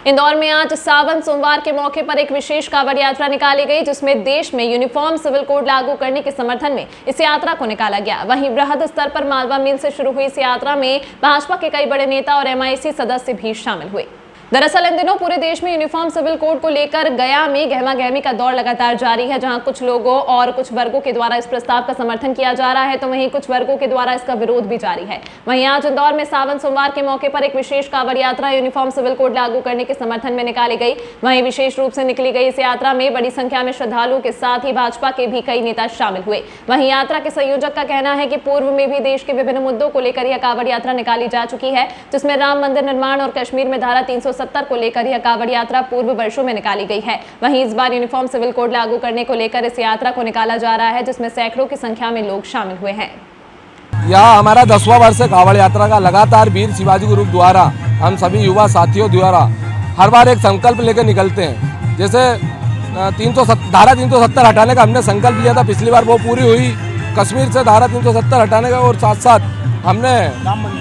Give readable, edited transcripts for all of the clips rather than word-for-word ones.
इंदौर में आज सावन सोमवार के मौके पर एक विशेष कांवड़ यात्रा निकाली गई, जिसमें देश में यूनिफॉर्म सिविल कोड लागू करने के समर्थन में इस यात्रा को निकाला गया। वहीं बृहद स्तर पर मालवा मिल से शुरू हुई इस यात्रा में भाजपा के कई बड़े नेता और MIC सदस्य भी शामिल हुए। दरअसल इन दिनों पूरे देश में यूनिफॉर्म सिविल कोड को लेकर गया में गहमा-गहमी का दौर लगातार जारी है, जहां कुछ लोगों और कुछ वर्गों के द्वारा इस प्रस्ताव का समर्थन किया जा रहा है, तो वहीं कुछ वर्गों के द्वारा इसका विरोध भी जारी है। वहीं आज इंदौर में सावन सोमवार के मौके पर एक विशेष कांवड़ यात्रा यूनिफॉर्म सिविल कोड लागू करने के समर्थन में निकाली गई। वहीं विशेष रूप से निकली गई इस यात्रा में बड़ी संख्या में श्रद्धालुओं के साथ ही भाजपा के भी कई नेता शामिल हुए। वहीं यात्रा के संयोजक का कहना है कि पूर्व में भी देश के विभिन्न मुद्दों को लेकर यह कांवड़ यात्रा निकाली जा चुकी है, जिसमें राम मंदिर निर्माण और कश्मीर में धारा 370 को लेकर कांवड़ यात्रा पूर्व वर्षों में निकाली गई है। वहीं इस बार यूनिफॉर्म सिविल कोड लागू करने को लेकर इस यात्रा को निकाला जा रहा है, जिसमें सैकड़ों की संख्या में लोग शामिल हुए हैं। यह हमारा 10वां वर्ष है कांवड़ यात्रा का। लगातार वीर शिवाजी ग्रुप द्वारा हम सभी युवा साथियों द्वारा हर बार एक संकल्प लेकर निकलते हैं। जैसे धारा 370 हटाने का हमने संकल्प लिया था, पिछली बार वो पूरी हुई। कश्मीर से धारा 370 हटाने का और साथ साथ हमने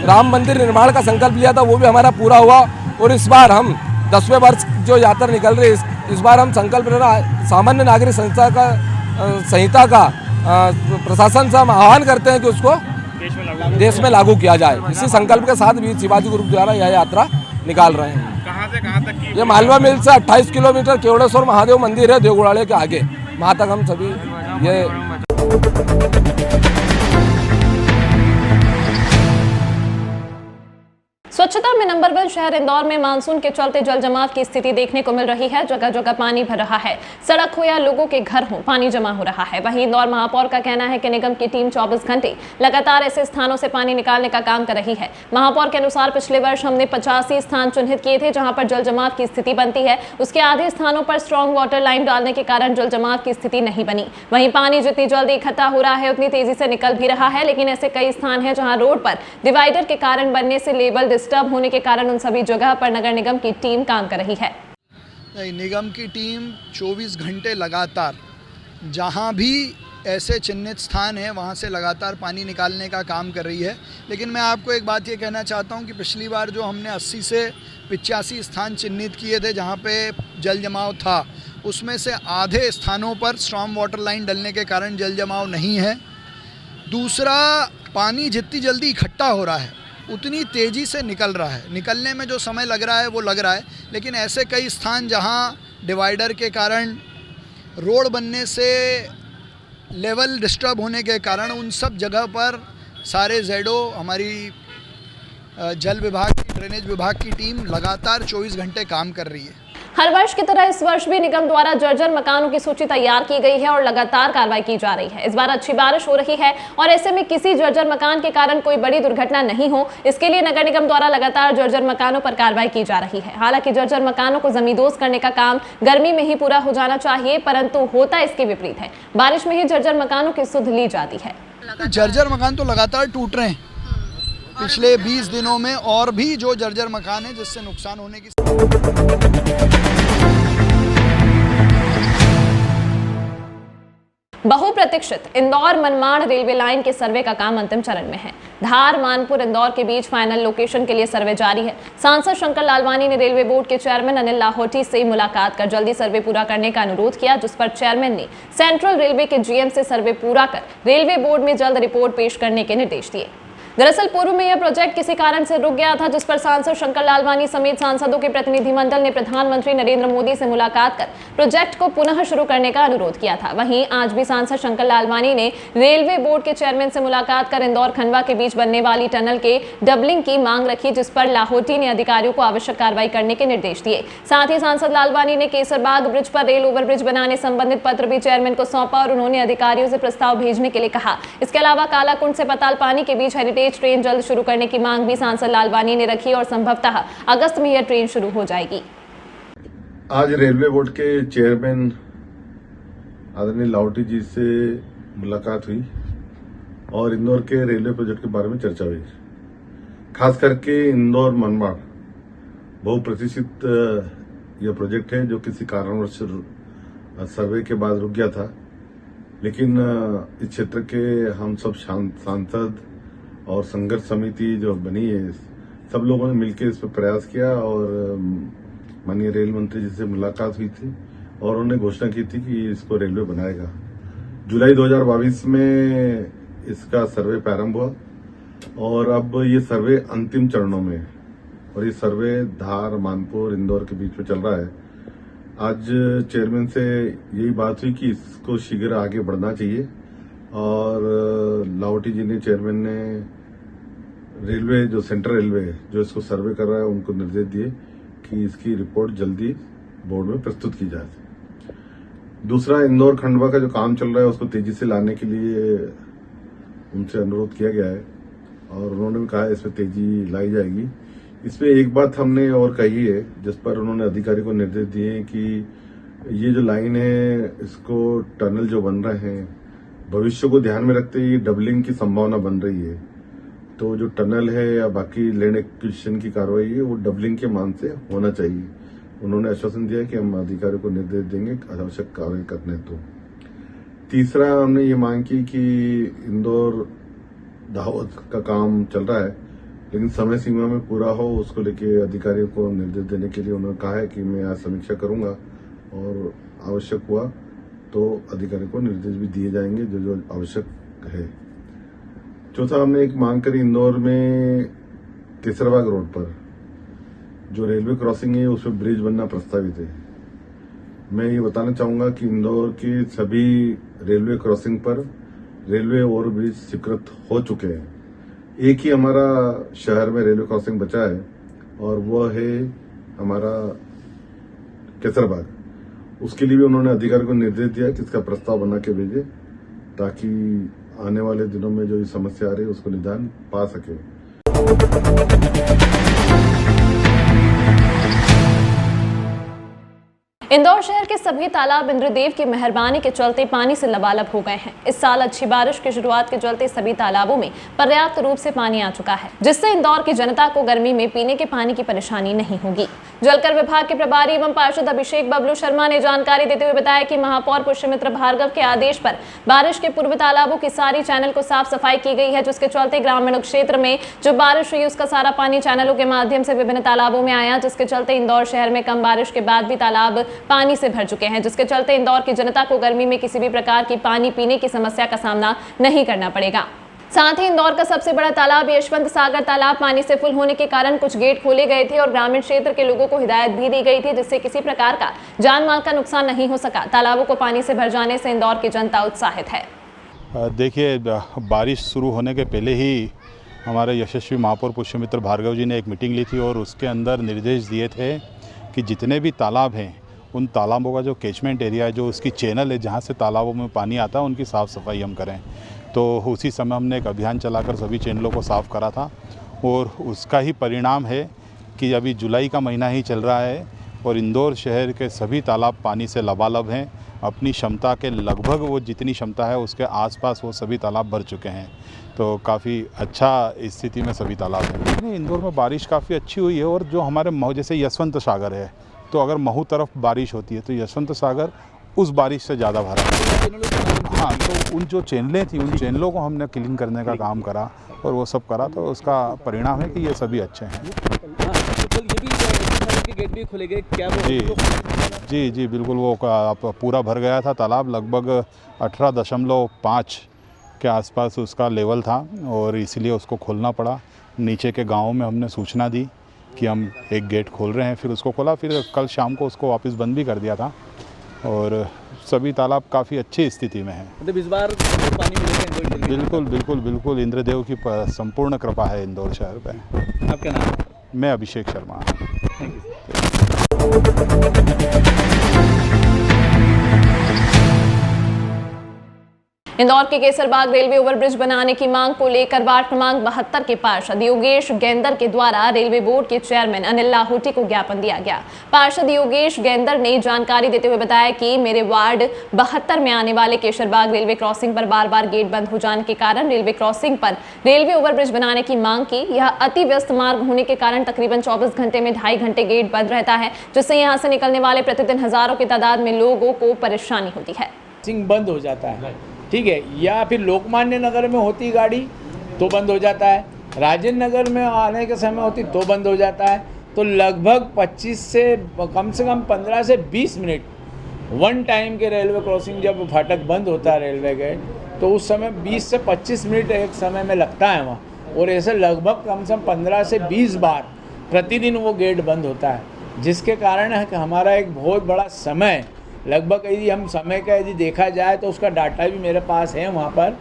राम मंदिर निर्माण का संकल्प लिया था, वो भी हमारा पूरा हुआ। और इस बार हम 10वें वर्ष जो यात्रा निकल रही है, इस बार हम संकल्प लेना सामान्य नागरिक संहिता का प्रशासन से हम आह्वान करते हैं कि उसको देश में लागू किया जाए। इसी संकल्प के साथ वीर शिवाजी ग्रुप द्वारा यह यात्रा निकाल रहे हैं। कहां से कहां तक की? ये मालवा मिल से 28 किलोमीटर केवड़ेश्वर महादेव मंदिर है देवगुड़ाले के आगे, वहाँ तक हम सभी ये स्वच्छता में नंबर 1 शहर इंदौर में मानसून के चलते जल जमाव की स्थिति देखने को मिल रही है। जगह जगह पानी भर रहा है, सड़क हो या लोगों के घर हो, पानी जमा हो रहा है। वहीं इंदौर महापौर का कहना है कि निगम की टीम 24 घंटे लगातार ऐसे स्थानों से पानी निकालने का काम कर रही है। महापौर के अनुसार पिछले वर्ष हमने 85 स्थान चिन्हित किए थे जहां पर जल जमाव की स्थिति बनती है। उसके आधे स्थानों पर स्ट्रॉन्ग वाटर लाइन डालने के कारण जल जमाव की स्थिति नहीं बनी। वहीं पानी जितनी जल्दी इकट्ठा हो रहा है उतनी तेजी से निकल भी रहा है, लेकिन ऐसे कई स्थान हैं जहां रोड पर डिवाइडर के कारण बनने से लेवल डिस्टर्ब होने के कारण उन सभी जगह पर नगर निगम की टीम काम कर रही है। निगम की टीम 24 घंटे लगातार जहां भी ऐसे चिन्हित स्थान है वहां से लगातार पानी निकालने का काम कर रही है। लेकिन मैं आपको एक बात ये कहना चाहता हूं कि पिछली बार जो हमने 80 से 85 स्थान चिन्हित किए थे जहां पे जल जमाव था, उसमें से आधे स्थानों पर स्ट्रॉन्ग वाटर लाइन डलने के कारण जल जमाव नहीं है। दूसरा, पानी जितनी जल्दी इकट्ठा हो रहा है उतनी तेज़ी से निकल रहा है। निकलने में जो समय लग रहा है वो लग रहा है, लेकिन ऐसे कई स्थान जहां डिवाइडर के कारण, रोड बनने से लेवल डिस्टर्ब होने के कारण, उन सब जगह पर सारे ZO, हमारी जल विभाग की, ड्रेनेज विभाग की टीम लगातार 24 घंटे काम कर रही है। हर वर्ष की तरह इस वर्ष भी निगम द्वारा जर्जर मकानों की सूची तैयार की गई है और लगातार कार्रवाई की जा रही है। इस बार अच्छी बारिश हो रही है और ऐसे में किसी जर्जर मकान के कारण कोई बड़ी दुर्घटना नहीं हो, इसके लिए नगर निगम द्वारा लगातार जर्जर मकानों पर कार्रवाई की जा रही है। हालांकि जर्जर मकानों को जमींदोज करने का काम गर्मी में ही पूरा हो जाना चाहिए, परंतु होता इसके विपरीत है। बारिश में ही जर्जर मकानों की सुध ली जाती है। जर्जर मकान तो लगातार टूट रहे हैं पिछले 20 दिनों में, और भी जो जर्जर मकान है जिससे नुकसान होने की। बहुप्रतीक्षित इंदौर मनमाड़ रेलवे लाइन के सर्वे का काम अंतिम चरण में है। धार मानपुर इंदौर के बीच फाइनल लोकेशन के लिए सर्वे जारी है। सांसद शंकर लालवानी ने रेलवे बोर्ड के चेयरमैन अनिल लाहौटी से मुलाकात कर जल्दी सर्वे पूरा करने का अनुरोध किया, जिस पर चेयरमैन ने सेंट्रल रेलवे के GM से सर्वे पूरा कर रेलवे बोर्ड में जल्द रिपोर्ट पेश करने के निर्देश दिए। दरअसल पूर्व में यह प्रोजेक्ट किसी कारण से रुक गया था, जिस पर सांसद शंकर लालवानी समेत सांसदों के प्रतिनिधिमंडल ने प्रधानमंत्री नरेंद्र मोदी से मुलाकात कर प्रोजेक्ट को पुनः शुरू करने का अनुरोध किया था। वहीं आज भी सांसद शंकर लालवानी ने रेलवे बोर्ड के चेयरमैन से मुलाकात कर इंदौर खंडवा के बीच बनने वाली टनल के डबलिंग की मांग रखी, जिस पर लाहौटी ने अधिकारियों को आवश्यक कार्रवाई करने के निर्देश दिए। साथ ही सांसद लालवानी ने केसरबाग ब्रिज पर रेल ओवरब्रिज बनाने संबंधित पत्र भी चेयरमैन को सौंपा और उन्होंने अधिकारियों से प्रस्ताव भेजने के लिए कहा। इसके अलावा कालाकुंड से पतालपानी के बीच हेरिटेज ट्रेन जल्द शुरू करने की मांग भी सांसद लालवानी ने रखी और संभवतः अगस्त में यह ट्रेन शुरू हो जाएगी। आज रेलवे बोर्ड के चेयरमैन आदरणीय लाहौटी जी से मुलाकात हुई और इंदौर के रेलवे प्रोजेक्ट के बारे में चर्चा हुई। खास करके इंदौर मनमाड़ बहुप्रतीक्षित यह प्रोजेक्ट है जो किसी कारणवश सर्वे के बाद रुक गया था, लेकिन इस क्षेत्र के हम सब सांसद और संघर्ष समिति जो बनी है, सब लोगों ने मिलकर इस पर प्रयास किया और माननीय रेल मंत्री जी से मुलाकात हुई थी और उन्होंने घोषणा की थी कि इसको रेलवे बनाएगा। जुलाई 2022 में इसका सर्वे प्रारंभ हुआ और अब ये सर्वे अंतिम चरणों में है और ये सर्वे धार, मानपुर, इंदौर के बीच में चल रहा है। आज चेयरमैन से यही बात हुई कि इसको शीघ्र आगे बढ़ना चाहिए और लाहौटी जी ने, चेयरमैन ने रेलवे जो सेंट्रल रेलवे जो इसको सर्वे कर रहा है उनको निर्देश दिए कि इसकी रिपोर्ट जल्दी बोर्ड में प्रस्तुत की जाए। दूसरा, इंदौर खंडवा का जो काम चल रहा है उसको तेजी से लाने के लिए उनसे अनुरोध किया गया है और उन्होंने भी कहा इसमें तेजी लाई जाएगी। इसमें एक बात हमने और कही है जिस पर उन्होंने अधिकारी को निर्देश दिए हैं कि ये जो लाइन है इसको टनल जो बन रहे हैं भविष्य को ध्यान में रखते हुए डबलिंग की संभावना बन रही है, तो जो टनल है या बाकी लैंड एक्विजिशन की कार्रवाई है वो डबलिंग के मान से होना चाहिए। उन्होंने आश्वासन दिया कि हम अधिकारियों को निर्देश देंगे आवश्यक कार्रवाई करने। तो तीसरा, हमने ये मांग की कि इंदौर दाहोद का काम चल रहा है लेकिन समय सीमा में पूरा हो, उसको लेके अधिकारियों को निर्देश देने के लिए उन्होंने कहा है कि मैं आज समीक्षा करूंगा और आवश्यक हुआ तो अधिकारियों को निर्देश भी दिए जाएंगे जो जो आवश्यक है। चौथा, हमने एक मांग करी, इंदौर में केसरबाग रोड पर जो रेलवे क्रॉसिंग है उसमें ब्रिज बनना प्रस्तावित है। मैं ये बताना चाहूंगा कि इंदौर के सभी रेलवे क्रॉसिंग पर रेलवे ओवरब्रिज स्वीकृत हो चुके हैं। एक ही हमारा शहर में रेलवे क्रॉसिंग बचा है और वह है हमारा केसरबाग। उसके लिए भी उन्होंने अधिकारी को निर्देश दिया कि इसका प्रस्ताव बना के भेजे ताकि आने वाले दिनों में जो ये समस्या आ रही है उसको निदान पा सके। इंदौर शहर के सभी तालाब इंद्रदेव की मेहरबानी के चलते पानी से लबालब हो गए हैं। इस साल अच्छी बारिश की शुरुआत के चलते सभी तालाबों में पर्याप्त रूप से पानी आ चुका है, जिससे इंदौर की जनता को गर्मी में पीने के पानी की परेशानी नहीं होगी। जलकर विभाग के प्रभारी एवं पार्षद अभिषेक बबलू शर्मा ने जानकारी देते हुए बताया कि महापौर पुष्यमित्र भार्गव के आदेश पर बारिश के पूर्व तालाबों की सारी चैनल को साफ सफाई की गई है, जिसके चलते ग्रामीण क्षेत्र में जो बारिश हुई उसका सारा पानी चैनलों के माध्यम से विभिन्न तालाबों में आया, जिसके चलते इंदौर शहर में कम बारिश के बाद भी तालाब पानी से भर चुके हैं, जिसके चलते इंदौर की जनता को गर्मी में किसी भी प्रकार की पानी पीने की समस्या का सामना नहीं करना पड़ेगा। साथ ही इंदौर का सबसे बड़ा तालाब यशवंत सागर तालाब पानी से फुल होने के कारण कुछ गेट खोले गए थे और ग्रामीण क्षेत्र के लोगों को हिदायत भी दी गई थी, जिससे किसी प्रकार का जान माल का नुकसान नहीं हो सका। तालाबों को पानी से भर जाने से इंदौर की जनता उत्साहित है। देखिए, बारिश शुरू होने के पहले ही हमारे यशस्वी महापौर पुष्यमित्र भार्गव जी ने एक मीटिंग ली थी और उसके अंदर निर्देश दिए थे कि जितने भी तालाब हैं उन तालाबों का जो कैचमेंट एरिया है, जो उसकी चैनल है जहाँ से तालाबों में पानी आता है, उनकी साफ़ सफाई हम करें। तो उसी समय हमने एक अभियान चलाकर सभी चैनलों को साफ़ करा था और उसका ही परिणाम है कि अभी जुलाई का महीना ही चल रहा है और इंदौर शहर के सभी तालाब पानी से लबालब हैं। अपनी क्षमता के लगभग वो जितनी क्षमता है उसके आसपास वो सभी तालाब भर चुके हैं। तो काफ़ी अच्छा स्थिति में सभी तालाब हैं। इंदौर में बारिश काफ़ी अच्छी हुई है और जो हमारे महू जैसे यशवंत सागर है, तो अगर महू तरफ बारिश होती है तो यशवंत सागर उस बारिश से ज़्यादा भरा है। हाँ, तो उन जो चैनलें थी उन चैनलों को हमने क्लीन करने का काम करा और वो सब करा, तो उसका परिणाम है कि ये सभी अच्छे हैं। गेट भी खुले गए क्या? जी बिल्कुल, वो पूरा भर गया था तालाब, लगभग 18.5 के आसपास उसका लेवल था और इसलिए उसको खोलना पड़ा। नीचे के गाँव में हमने सूचना दी कि हम एक गेट खोल रहे हैं, फिर उसको खोला, फिर कल शाम को उसको वापस बंद भी कर दिया था और सभी तालाब काफ़ी अच्छी स्थिति में हैं। मतलब इस बार पानी मिलेगा? बिल्कुल इंद्रदेव की संपूर्ण कृपा है इंदौर शहर पे। आपका नाम? मैं अभिषेक शर्मा। इंदौर के केसरबाग रेलवे ओवरब्रिज बनाने की मांग को लेकर वार्ड क्रमांक 72 के पार्षद योगेश गेंदर के द्वारा रेलवे बोर्ड के चेयरमैन अनिल लाहोटी को ज्ञापन दिया गया। पार्षद योगेश गेंदर ने जानकारी देते हुए बताया कि मेरे वार्ड 72 में आने वाले केसरबाग रेलवे क्रॉसिंग पर बार बार गेट बंद हो जाने के कारण रेलवे क्रॉसिंग पर रेलवे ओवरब्रिज बनाने की मांग की। यह अति व्यस्त मार्ग होने के कारण तकरीबन 24 घंटे में 2.5 घंटे गेट बंद रहता है, जिससे यहाँ से निकलने वाले प्रतिदिन हजारों की तादाद में लोगों को परेशानी होती है। बंद हो जाता है, ठीक है, या फिर लोकमान्य नगर में होती गाड़ी तो बंद हो जाता है, राजेंद्र नगर में आने के समय होती तो बंद हो जाता है। तो लगभग 25 से कम 15 से 20 मिनट वन टाइम के रेलवे क्रॉसिंग जब फाटक बंद होता है रेलवे गेट, तो उस समय 20 से 25 मिनट एक समय में लगता है वहाँ, और ऐसे लगभग कम से कम 15 से 20 बार प्रतिदिन वो गेट बंद होता है, जिसके कारण है कि हमारा एक बहुत बड़ा समय, लगभग यदि हम समय का यदि देखा जाए तो उसका डाटा भी मेरे पास है वहाँ पर,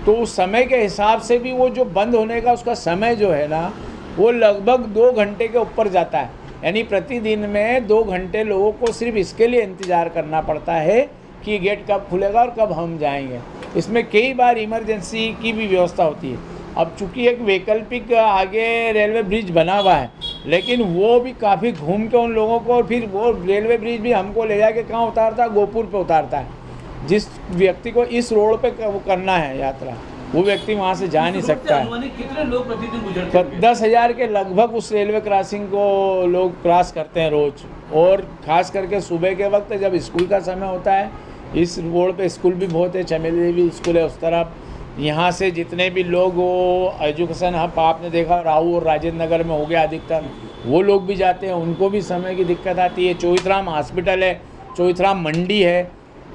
तो उस समय के हिसाब से भी वो जो बंद होने का उसका समय जो है ना, वो लगभग 2 घंटे के ऊपर जाता है। यानी प्रतिदिन में 2 घंटे लोगों को सिर्फ इसके लिए इंतज़ार करना पड़ता है कि गेट कब खुलेगा और कब हम जाएंगे। इसमें कई बार इमरजेंसी की भी व्यवस्था होती है। अब चूँकि एक वैकल्पिक आगे रेलवे ब्रिज बना हुआ है, लेकिन वो भी काफ़ी घूम के उन लोगों को, फिर वो रेलवे ब्रिज भी हमको ले जाके कहाँ उतारता है, गोपुर पे उतारता है। जिस व्यक्ति को इस रोड पे करना है यात्रा, वो व्यक्ति वहाँ से जा नहीं सकता है। कितने लोग प्रतिदिन गुजरते हैं? 10,000 के लगभग उस रेलवे क्रॉसिंग को लोग क्रॉस करते हैं रोज़, और ख़ास करके सुबह के वक्त जब स्कूल का समय होता है, इस रोड पे स्कूल भी बहुत है, चमेली देवी स्कूल है उस तरफ। यहाँ से जितने भी लोग वो एजुकेशन हब आपने देखा राहू और राजेंद्र नगर में हो गया अधिकतर, वो लोग भी जाते हैं, उनको भी समय की दिक्कत आती है। चौथराम हॉस्पिटल है, चौथराम मंडी है।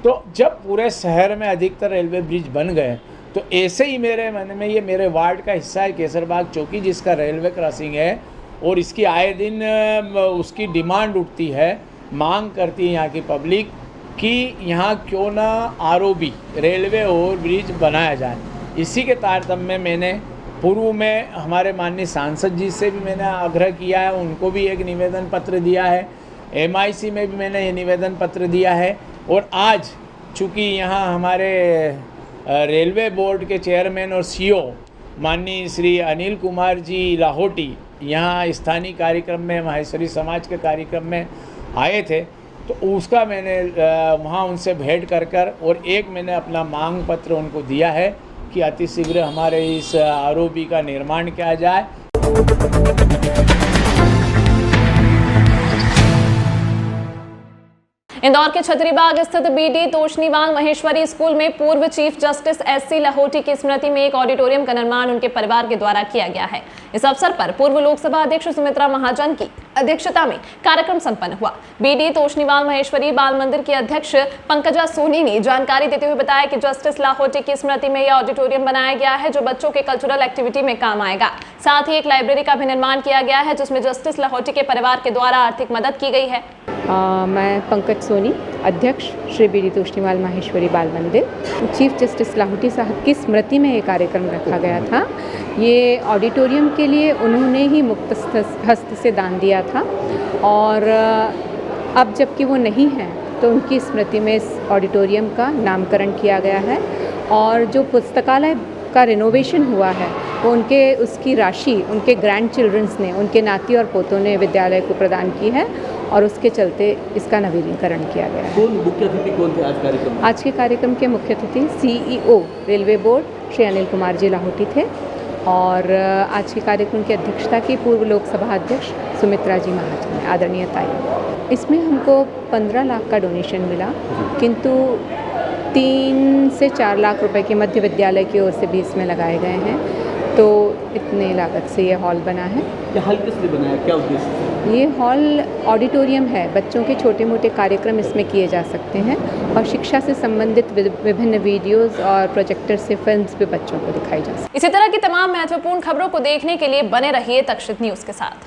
तो जब पूरे शहर में अधिकतर रेलवे ब्रिज बन गए, तो ऐसे ही मेरे मन में, ये मेरे वार्ड का हिस्सा है केसरबाग चौकी, जिसका रेलवे क्रॉसिंग है, और इसकी आए दिन उसकी डिमांड उठती है, मांग करती है यहाँ की पब्लिक कि यहाँ क्यों ना आरओबी रेलवे ओवर ब्रिज बनाया जाए। इसी के तारतम्य में मैंने पूर्व में हमारे माननीय सांसद जी से भी मैंने आग्रह किया है, उनको भी एक निवेदन पत्र दिया है, MIC में भी मैंने ये निवेदन पत्र दिया है, और आज चूँकि यहाँ हमारे रेलवे बोर्ड के चेयरमैन और CEO माननीय श्री अनिल कुमार जी लाहौटी यहाँ स्थानीय कार्यक्रम में, माहेश्वरी समाज के कार्यक्रम में आए थे, तो उसका मैंने वहाँ उनसे भेंट कर और एक मैंने अपना मांग पत्र उनको दिया है कि अतिशीघ्र हमारे इस आरओबी का निर्माण किया जाए। इंदौर के छतरीबाग स्थित BD तोशनीवाल महेश्वरी स्कूल में पूर्व चीफ जस्टिस SC लाहौटी की स्मृति में एक ऑडिटोरियम का निर्माण उनके परिवार के द्वारा किया गया है। इस अवसर पर पूर्व लोकसभा अध्यक्ष सुमित्रा महाजन की अध्यक्षता में कार्यक्रम संपन्न हुआ। BD तोशनीवाल महेश्वरी बाल मंदिर की अध्यक्ष पंकजा सोनी ने जानकारी देते हुए बताया कि जस्टिस लाहौटी की स्मृति में यह ऑडिटोरियम बनाया गया है, जो बच्चों के कल्चरल एक्टिविटी में काम आएगा। साथ ही एक लाइब्रेरी का भी निर्माण किया गया है, जिसमें जस्टिस लाहौटी के परिवार के द्वारा आर्थिक मदद की गई है। मैं पंकज सोनी, अध्यक्ष श्री BD तोशनीवाल माहेश्वरी बाल मंदिर। चीफ जस्टिस लाहौटी साहब की स्मृति में ये कार्यक्रम रखा गया था। ये ऑडिटोरियम के लिए उन्होंने ही मुक्त हस्त से दान दिया था, और अब जबकि वो नहीं हैं तो उनकी स्मृति में इस ऑडिटोरियम का नामकरण किया गया है। और जो पुस्तकालय का रिनोवेशन हुआ है, वो उसकी राशि उनके ग्रैंड चिल्ड्रंस ने, उनके नाती और पोतों ने विद्यालय को प्रदान की है, और उसके चलते इसका नवीनीकरण किया गया है। कौन मुख्य अतिथि कौन थे आज कार्यक्रम में? आज के कार्यक्रम के मुख्य अतिथि CEO railway board Shri Anil Kumar ji Lahoti थे, और आज के कार्यक्रम की अध्यक्षता की पूर्व लोकसभा अध्यक्ष सुमित्रा जी महाजन ने, आदरणीय ताई। इसमें हमको 15 लाख का डोनेशन मिला, किंतु 3 से 4 लाख रुपए के मध्य विद्यालय की ओर से भी इसमें लगाए गए हैं, तो इतने लागत से ये हॉल बना है। ये हॉल किस लिए बनाया, क्या उद्देश्य? ये हॉल ऑडिटोरियम है, बच्चों के छोटे मोटे कार्यक्रम इसमें किए जा सकते हैं, और शिक्षा से संबंधित विभिन्न वीडियोस और प्रोजेक्टर से फिल्म्स भी बच्चों को दिखाई जा सकती है। इसी तरह की तमाम महत्वपूर्ण खबरों को देखने के लिए बने रहिए तक्षशित न्यूज़ के साथ।